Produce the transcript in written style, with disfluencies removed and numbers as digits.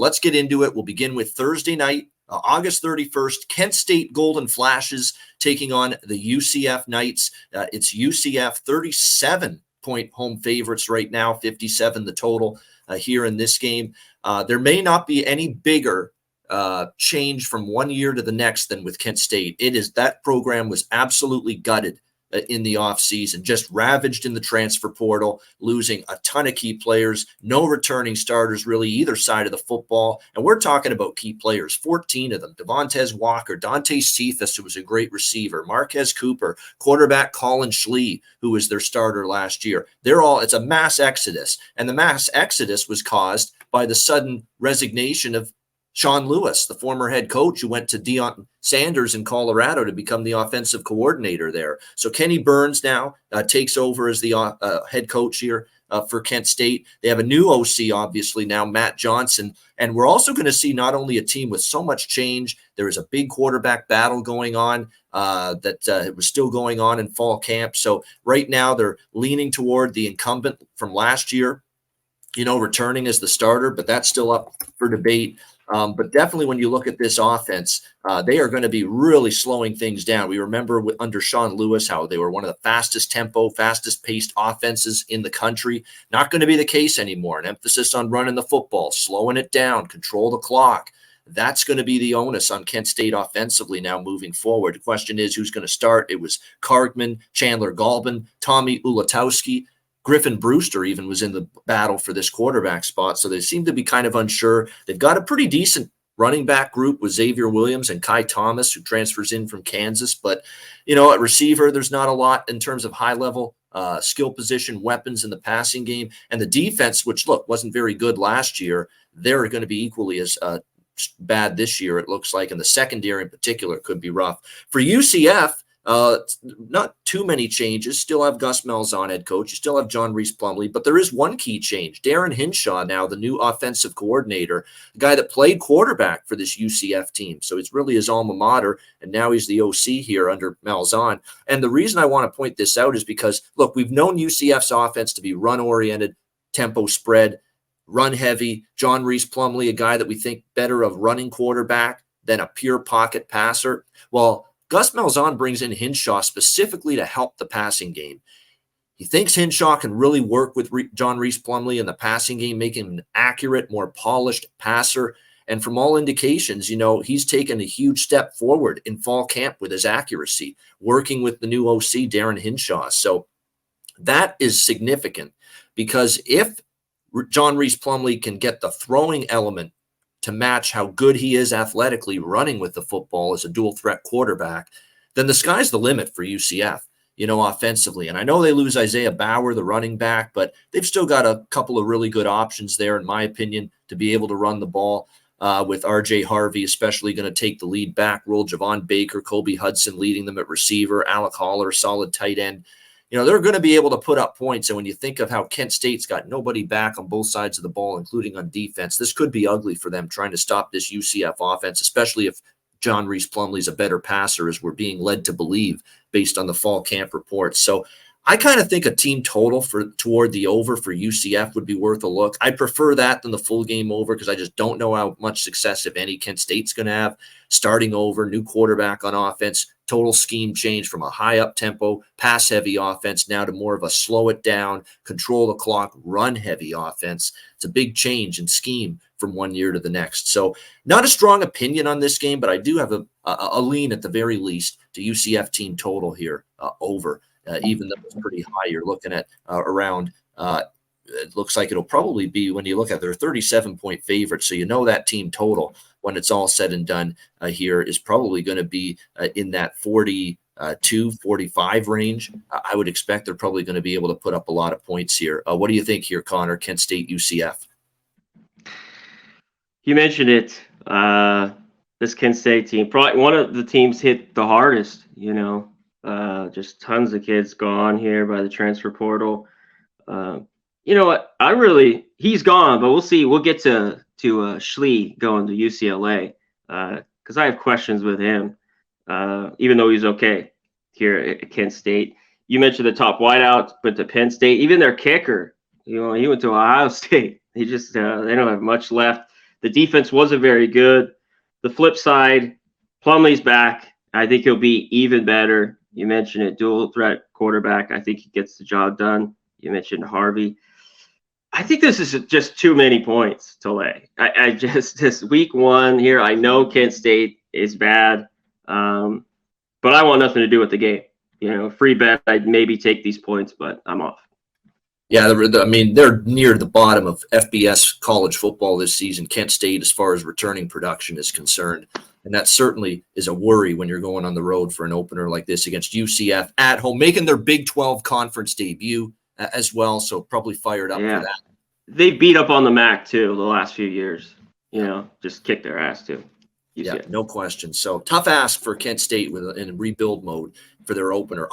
let's get into it. We'll begin with Thursday night, August 31st, Kent State Golden Flashes taking on the UCF Knights. It's UCF 37-point home favorites right now, 57 the total here in this game. There may not be any bigger change from one year to the next than with Kent State. That program was absolutely gutted in the offseason, just ravaged in the transfer portal, losing a ton of key players, no returning starters really either side of the football. And we're talking about key players, 14 of them: Devontae Walker, Dante Cephas, who was a great receiver, Marquez Cooper, quarterback Colin Schlee, who was their starter last year. It's a mass exodus. And the mass exodus was caused by the sudden resignation of Sean Lewis, the former head coach who went to Deion Sanders in Colorado to become the offensive coordinator there. So Kenny Burns now takes over as the head coach here for Kent State. They have a new OC, obviously, now, Matt Johnson. And we're also going to see not only a team with so much change, there is a big quarterback battle going on it was still going on in fall camp. So right now they're leaning toward the incumbent from last year, returning as the starter, but that's still up for debate. But definitely when you look at this offense, they are going to be really slowing things down. We remember under Sean Lewis how they were one of the fastest paced offenses in the country. Not going to be the case anymore. An emphasis on running the football, slowing it down, control the clock. That's going to be the onus on Kent State offensively now moving forward. The question is, who's going to start? It was Kargman, Chandler Galbin, Tommy Ulatowski. Griffin Brewster even was in the battle for this quarterback spot, so they seem to be kind of unsure. They've got a pretty decent running back group with Xavier Williams and Kai Thomas, who transfers in from Kansas. But, at receiver, there's not a lot in terms of high-level skill position weapons in the passing game. And the defense, which, wasn't very good last year, they're going to be equally as bad this year, it looks like. And the secondary in particular could be rough. For UCF, not too many changes. Still have Gus Malzahn head coach. You still have John Reese Plumlee, but there is one key change. Darren Hinshaw, now the new offensive coordinator, the guy that played quarterback for this UCF team. So it's really his alma mater, and now he's the OC here under Malzahn. And the reason I want to point this out is because, we've known UCF's offense to be run-oriented, tempo spread, run-heavy. John Reese Plumlee, a guy that we think better of running quarterback than a pure pocket passer. Well, Gus Malzahn brings in Hinshaw specifically to help the passing game. He thinks Hinshaw can really work with John Reese Plumlee in the passing game, make him an accurate, more polished passer. And from all indications, he's taken a huge step forward in fall camp with his accuracy, working with the new OC, Darren Hinshaw. So that is significant, because if John Reese Plumlee can get the throwing element to match how good he is athletically running with the football as a dual threat quarterback, then the sky's the limit for UCF, offensively. And I know they lose Isaiah Bauer, the running back, but they've still got a couple of really good options there, in my opinion, to be able to run the ball, with RJ Harvey especially going to take the lead back role, Javon Baker, Kobe Hudson leading them at receiver, Alec Holler, solid tight end. They're going to be able to put up points. And when you think of how Kent State's got nobody back on both sides of the ball, including on defense, this could be ugly for them trying to stop this UCF offense, especially if John Reese Plumlee's a better passer, as we're being led to believe based on the fall camp reports. So I kind of think a team total toward the over for UCF would be worth a look. I prefer that than the full game over, because I just don't know how much success, if any, Kent State's going to have starting over, new quarterback on offense, total scheme change from a high up tempo, pass heavy offense now to more of a slow it down, control the clock, run heavy offense. It's a big change in scheme from one year to the next. So not a strong opinion on this game, but I do have a lean at the very least to UCF team total here over. Even though it's pretty high, you're looking at around, it looks like it'll probably be, when you look at their 37-point favorite, so that team total, when it's all said and done here, is probably going to be in that 42, 45 range. I would expect they're probably going to be able to put up a lot of points here. What do you think here, Conor? Kent State, UCF? You mentioned it. This Kent State team, probably one of the teams hit the hardest, just tons of kids gone here by the transfer portal. You know what? He's gone, but we'll see. We'll get to Schlee going to UCLA, because I have questions with him, even though he's okay here at Kent State. You mentioned the top wideout, but to Penn State, even their kicker, he went to Ohio State. He just they don't have much left. The defense wasn't very good. The flip side, Plumlee's back. I think he'll be even better. You mentioned it, dual threat quarterback. I think he gets the job done. You mentioned Harvey. I think this is just too many points to lay. I just, this week one here, I know Kent State is bad, but I want nothing to do with the game. Free bet, I'd maybe take these points, but I'm off. Yeah, I mean, they're near the bottom of FBS college football this season, Kent State, as far as returning production is concerned. And that certainly is a worry when you're going on the road for an opener like this against UCF at home, making their Big 12 conference debut as well. So probably fired up for that. They beat up on the MAC, too, the last few years. Just kicked their ass, too. UCF. Yeah, no question. So tough ask for Kent State in rebuild mode for their opener.